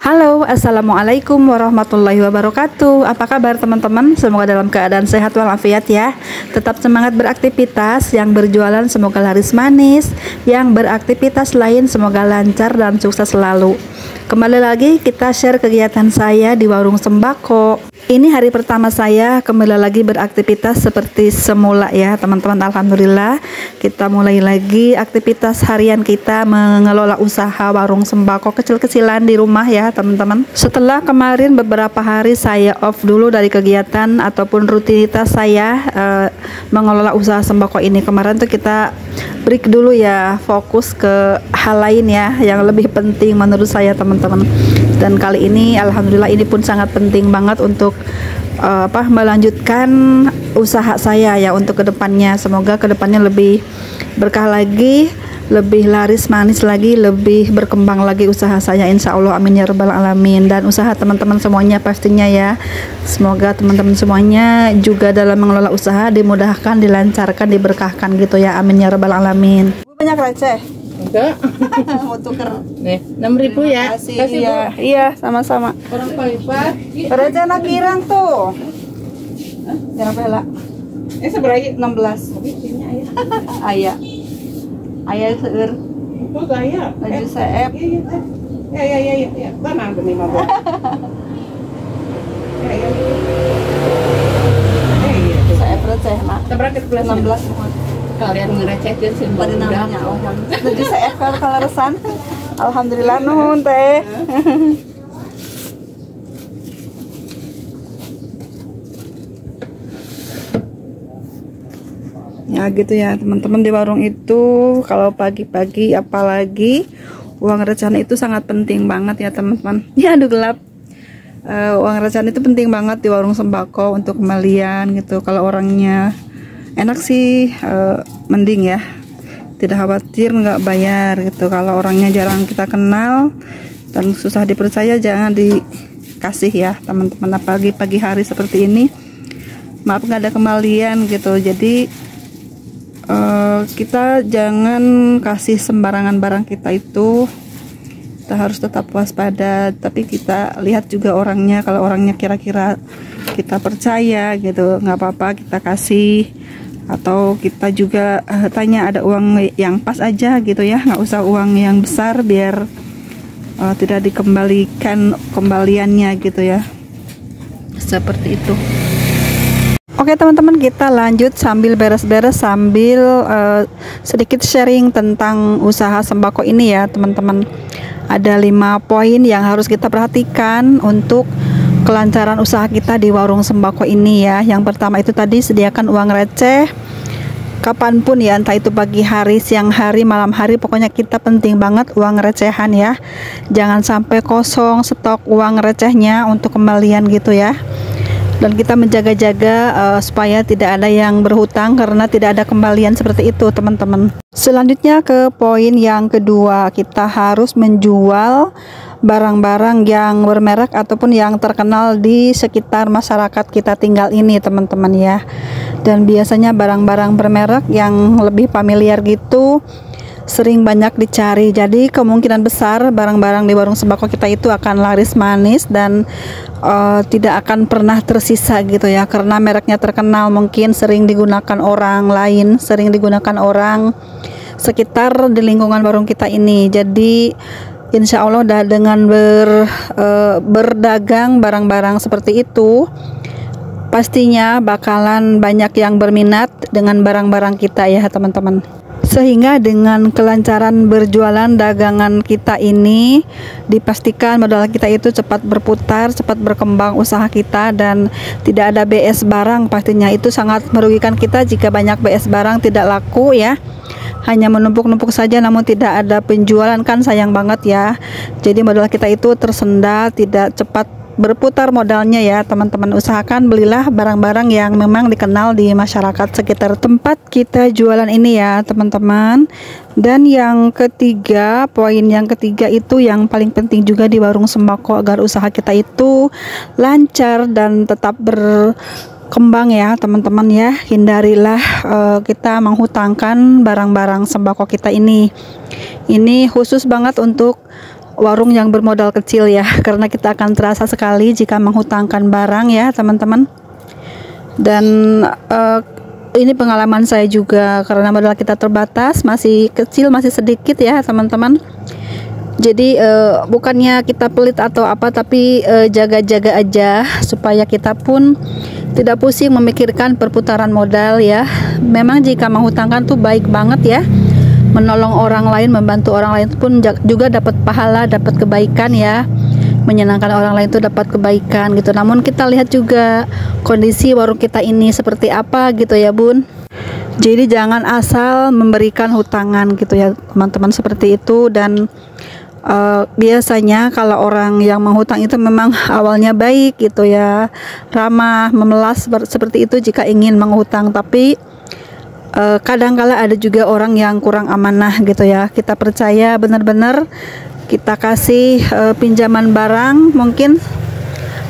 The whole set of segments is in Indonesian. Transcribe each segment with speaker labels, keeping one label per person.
Speaker 1: Halo, assalamualaikum warahmatullahi wabarakatuh. Apa kabar teman-teman? Semoga dalam keadaan sehat walafiat ya. Tetap semangat beraktivitas. Yang berjualan semoga laris manis. Yang beraktivitas lain semoga lancar dan sukses selalu. Kembali lagi kita share kegiatan saya di warung sembako. Ini hari pertama saya kembali lagi beraktivitas seperti semula ya teman-teman. Alhamdulillah kita mulai lagi aktivitas harian kita mengelola usaha warung sembako kecil-kecilan di rumah ya teman-teman. Setelah kemarin beberapa hari saya off dulu dari kegiatan ataupun rutinitas saya mengelola usaha sembako ini. Kemarin tuh kita break dulu ya, fokus ke hal lain ya yang lebih penting menurut saya teman-teman. Dan kali ini alhamdulillah ini pun sangat penting banget untuk melanjutkan usaha saya ya untuk kedepannya. Semoga kedepannya lebih berkah lagi, lebih laris manis lagi, lebih berkembang lagi usaha saya insya Allah, amin ya rabbal alamin. Dan usaha teman-teman semuanya pastinya ya, semoga teman-teman semuanya juga dalam mengelola usaha dimudahkan, dilancarkan, diberkahkan gitu ya, amin ya rabbal alamin. Banyak receh?
Speaker 2: Enggak.
Speaker 1: Mau tuker
Speaker 2: nih 6.000 ya.
Speaker 1: Kasih iya, iya sama-sama.
Speaker 2: Orang palipat
Speaker 1: receh nak kirang tuh jangan pela
Speaker 2: seberapa
Speaker 1: 16 ayah ayah seur
Speaker 2: oh gaya
Speaker 1: baju CF
Speaker 2: ya mana ada 15
Speaker 1: CF receh nak
Speaker 2: seberapa
Speaker 1: 16
Speaker 2: kalian ngerecehin sih
Speaker 1: pada namanya baju CF kalau resan alhamdulillah nuhun teh. Ya gitu ya teman-teman, di warung itu kalau pagi-pagi apalagi uang recehan itu sangat penting banget ya teman-teman. Ya aduh gelap. Uang recehan itu penting banget di warung sembako untuk kembalian gitu. Kalau orangnya enak sih mending ya, tidak khawatir nggak bayar gitu. Kalau orangnya jarang kita kenal dan susah dipercaya jangan dikasih ya teman-teman, apalagi pagi hari seperti ini. Maaf nggak ada kembalian gitu. Jadi kita jangan kasih sembarangan barang kita itu, kita harus tetap waspada, tapi kita lihat juga orangnya. Kalau orangnya kira-kira kita percaya gitu, nggak apa-apa kita kasih. Atau kita juga tanya ada uang yang pas aja gitu ya, nggak usah uang yang besar biar tidak dikembalikan kembaliannya gitu ya, seperti itu. Oke teman-teman, kita lanjut sambil beres-beres, sambil sedikit sharing tentang usaha sembako ini ya teman-teman. Ada 5 poin yang harus kita perhatikan untuk kelancaran usaha kita di warung sembako ini ya. Yang pertama itu tadi, sediakan uang receh kapanpun ya, entah itu pagi hari, siang hari, malam hari, pokoknya kita penting banget uang recehan ya. Jangan sampai kosong stok uang recehnya untuk kembalian gitu ya. Dan kita menjaga-jaga supaya tidak ada yang berhutang karena tidak ada kembalian seperti itu teman-teman. Selanjutnya ke poin yang kedua, kita harus menjual barang-barang yang bermerek ataupun yang terkenal di sekitar masyarakat kita tinggal ini teman-teman ya. Dan biasanya barang-barang bermerek yang lebih familiar gitu sering banyak dicari, jadi kemungkinan besar barang-barang di warung sembako kita itu akan laris manis dan tidak akan pernah tersisa gitu ya, karena mereknya terkenal, mungkin sering digunakan orang lain, sering digunakan orang sekitar di lingkungan warung kita ini. Jadi insya Allah dengan berdagang barang-barang seperti itu pastinya bakalan banyak yang berminat dengan barang-barang kita ya teman-teman. Sehingga dengan kelancaran berjualan dagangan kita ini dipastikan modal kita itu cepat berputar, cepat berkembang usaha kita, dan tidak ada BS barang. Pastinya itu sangat merugikan kita jika banyak BS barang tidak laku ya, hanya menumpuk-numpuk saja namun tidak ada penjualan, kan sayang banget ya. Jadi modal kita itu tersendat, tidak cepat berputar modalnya ya teman-teman. Usahakan belilah barang-barang yang memang dikenal di masyarakat sekitar tempat kita jualan ini ya teman-teman. Dan yang ketiga, poin yang ketiga itu yang paling penting juga di warung sembako agar usaha kita itu lancar dan tetap berkembang ya teman-teman ya. Hindarilah kita menghutangkan barang-barang sembako kita ini. Ini khusus banget untuk warung yang bermodal kecil ya, karena kita akan terasa sekali jika menghutangkan barang ya teman-teman. Dan ini pengalaman saya juga, karena modal kita terbatas, masih kecil, masih sedikit ya teman-teman. Jadi bukannya kita pelit atau apa, tapi jaga-jaga aja supaya kita pun tidak pusing memikirkan perputaran modal ya. Memang jika menghutangkan tuh baik banget ya, menolong orang lain, membantu orang lain pun juga dapat pahala, dapat kebaikan ya, menyenangkan orang lain itu dapat kebaikan gitu. Namun kita lihat juga kondisi warung kita ini seperti apa gitu ya bun. Jadi jangan asal memberikan hutangan gitu ya teman-teman, seperti itu. Dan biasanya kalau orang yang menghutang itu memang awalnya baik gitu ya, ramah, memelas seperti itu jika ingin menghutang. Tapi kadang-kala ada juga orang yang kurang amanah gitu ya. Kita percaya benar-benar, kita kasih pinjaman barang, mungkin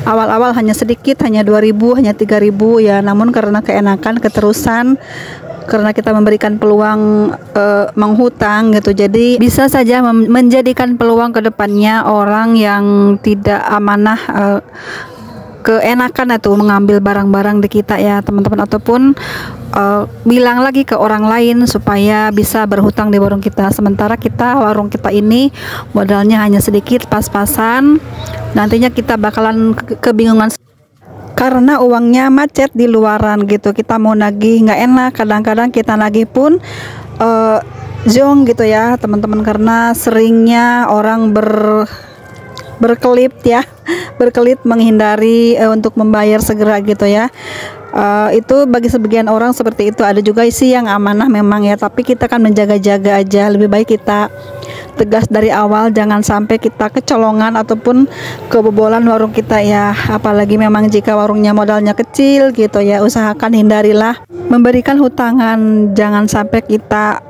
Speaker 1: awal-awal hanya sedikit, hanya 2.000, hanya 3.000 ya, namun karena keenakan, keterusan, karena kita memberikan peluang menghutang gitu, jadi bisa saja menjadikan peluang ke depannya orang yang tidak amanah keenakan itu mengambil barang-barang di kita ya teman-teman, ataupun bilang lagi ke orang lain supaya bisa berhutang di warung kita, sementara warung kita ini modalnya hanya sedikit, pas-pasan. Nantinya kita bakalan kebingungan karena uangnya macet di luaran gitu. Kita mau nagih nggak enak, kadang-kadang kita nagih pun zong gitu ya teman-teman, karena seringnya orang berkelit ya, berkelit menghindari untuk membayar segera gitu ya. Itu bagi sebagian orang seperti itu. Ada juga sih yang amanah memang ya, tapi kita kan menjaga-jaga aja. Lebih baik kita tegas dari awal, jangan sampai kita kecolongan ataupun kebobolan warung kita ya. Apalagi memang jika warungnya modalnya kecil gitu ya, usahakan hindarilah memberikan hutangan, jangan sampai kita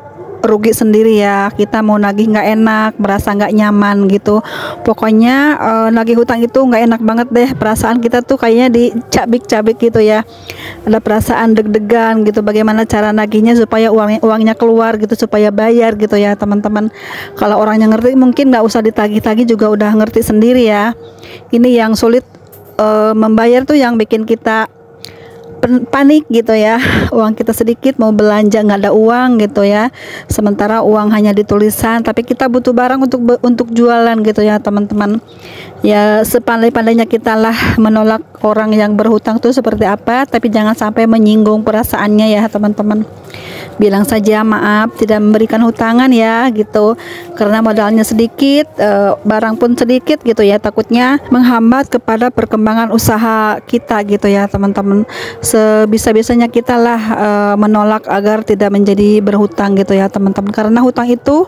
Speaker 1: rugi sendiri ya. Kita mau nagih nggak enak, merasa nggak nyaman gitu. Pokoknya nagih hutang itu nggak enak banget deh. Perasaan kita tuh kayaknya dicabik-cabik gitu ya. Ada perasaan deg-degan gitu. Bagaimana cara nagihnya supaya uangnya keluar gitu, supaya bayar gitu ya teman-teman. Kalau orangnya ngerti mungkin nggak usah ditagih-tagih, juga udah ngerti sendiri ya. Ini yang sulit membayar tuh, yang bikin kita panik gitu ya. Uang kita sedikit, mau belanja nggak ada uang gitu ya, sementara uang hanya di tulisan, tapi kita butuh barang untuk jualan gitu ya teman-teman. Ya sepandai-pandainya kita lah menolak orang yang berhutang tuh seperti apa, tapi jangan sampai menyinggung perasaannya ya teman-teman. Bilang saja maaf, tidak memberikan hutangan ya gitu, karena modalnya sedikit, barang pun sedikit gitu ya, takutnya menghambat kepada perkembangan usaha kita gitu ya teman-teman. Sebisa-bisanya kita lah menolak agar tidak menjadi berhutang gitu ya teman-teman, karena hutang itu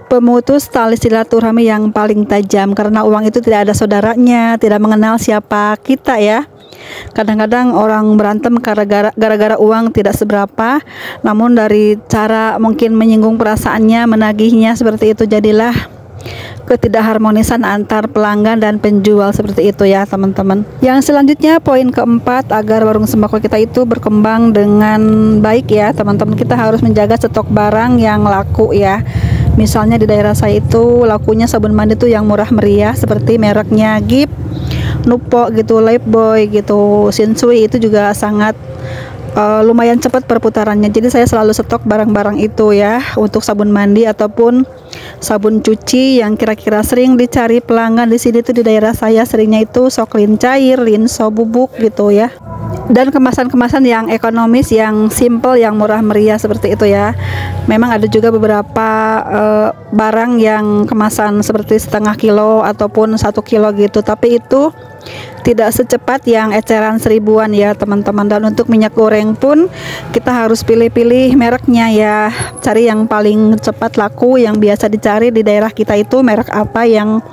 Speaker 1: pemutus tali silaturahmi yang paling tajam, karena uang itu tidak ada saudaranya, tidak mengenal siapa kita ya. Kadang-kadang orang berantem gara-gara uang tidak seberapa, namun dari cara mungkin menyinggung perasaannya, menagihnya seperti itu, jadilah ketidakharmonisan antar pelanggan dan penjual seperti itu ya teman-teman. Yang selanjutnya, poin keempat, agar warung sembako kita itu berkembang dengan baik ya teman-teman, kita harus menjaga stok barang yang laku ya. Misalnya di daerah saya itu lakunya sabun mandi tuh yang murah meriah, seperti mereknya Gift, Nupo gitu, Lifebuoy gitu, Shinsui, itu juga sangat lumayan cepat perputarannya. Jadi saya selalu stok barang-barang itu ya, untuk sabun mandi ataupun sabun cuci yang kira-kira sering dicari pelanggan di sini tuh. Di daerah saya seringnya itu Soklin cair, Rinso bubuk gitu ya, dan kemasan-kemasan yang ekonomis, yang simple, yang murah meriah seperti itu ya. Memang ada juga beberapa barang yang kemasan seperti setengah kilo ataupun 1 kilo gitu, tapi itu tidak secepat yang eceran 1000-an ya teman-teman. Dan untuk minyak goreng pun kita harus pilih-pilih mereknya ya, cari yang paling cepat laku, yang biasa dicari di daerah kita itu merek apa yang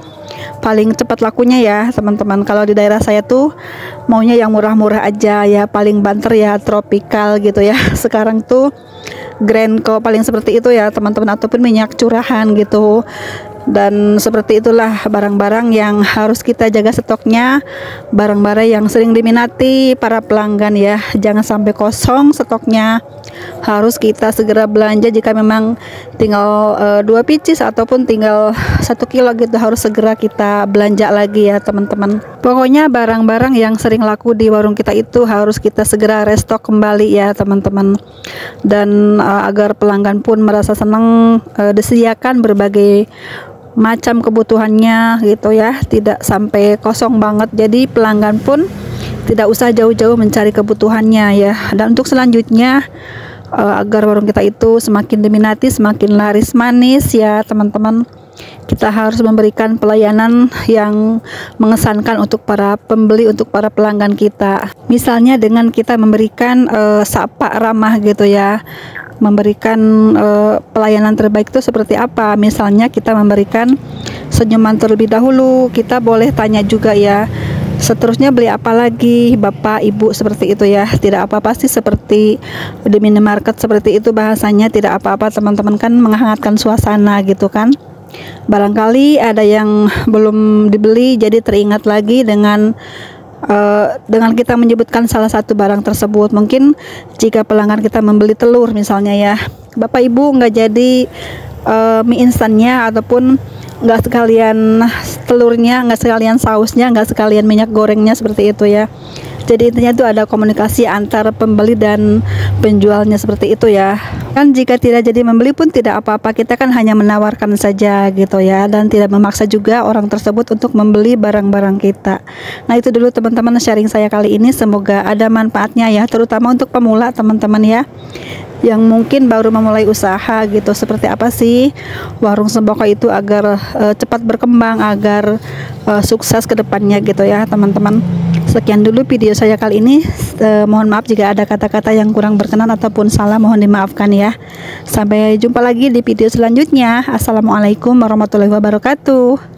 Speaker 1: paling cepat lakunya ya teman-teman. Kalau di daerah saya tuh maunya yang murah-murah aja ya, paling banter ya, Tropical gitu ya. Sekarang tuh Grandco paling seperti itu ya teman-teman, ataupun minyak curahan gitu. Dan seperti itulah barang-barang yang harus kita jaga stoknya, barang-barang yang sering diminati para pelanggan ya. Jangan sampai kosong stoknya, harus kita segera belanja. Jika memang tinggal 2 pieces ataupun tinggal 1 kilo gitu, harus segera kita belanja lagi ya teman-teman. Pokoknya barang-barang yang sering laku di warung kita itu harus kita segera restock kembali ya teman-teman. Dan agar pelanggan pun merasa senang, disediakan berbagai macam kebutuhannya gitu ya, tidak sampai kosong banget. Jadi pelanggan pun tidak usah jauh-jauh mencari kebutuhannya ya. Dan untuk selanjutnya, agar warung kita itu semakin diminati, semakin laris manis ya teman-teman, kita harus memberikan pelayanan yang mengesankan untuk para pembeli, untuk para pelanggan kita. Misalnya dengan kita memberikan sapa ramah gitu ya, memberikan pelayanan terbaik itu seperti apa. Misalnya kita memberikan senyuman terlebih dahulu, kita boleh tanya juga ya, seterusnya beli apa lagi Bapak Ibu, seperti itu ya. Tidak apa-apa sih, seperti di minimarket seperti itu bahasanya, tidak apa-apa teman-teman, kan menghangatkan suasana gitu kan. Barangkali ada yang belum dibeli, jadi teringat lagi dengan kita menyebutkan salah satu barang tersebut. Mungkin jika pelanggan kita membeli telur misalnya ya, Bapak Ibu nggak jadi mie instannya, ataupun nggak sekalian telurnya, nggak sekalian sausnya, nggak sekalian minyak gorengnya, seperti itu ya. Jadi intinya itu ada komunikasi antara pembeli dan penjualnya, seperti itu ya. Kan jika tidak jadi membeli pun tidak apa-apa, kita kan hanya menawarkan saja gitu ya, dan tidak memaksa juga orang tersebut untuk membeli barang-barang kita. Nah itu dulu teman-teman sharing saya kali ini, semoga ada manfaatnya ya, terutama untuk pemula teman-teman ya, yang mungkin baru memulai usaha gitu. Seperti apa sih warung sembako itu agar cepat berkembang, agar sukses ke depannya gitu ya teman-teman. Sekian dulu video saya kali ini. Mohon maaf jika ada kata-kata yang kurang berkenan ataupun salah, mohon dimaafkan ya. Sampai jumpa lagi di video selanjutnya. Assalamualaikum warahmatullahi wabarakatuh.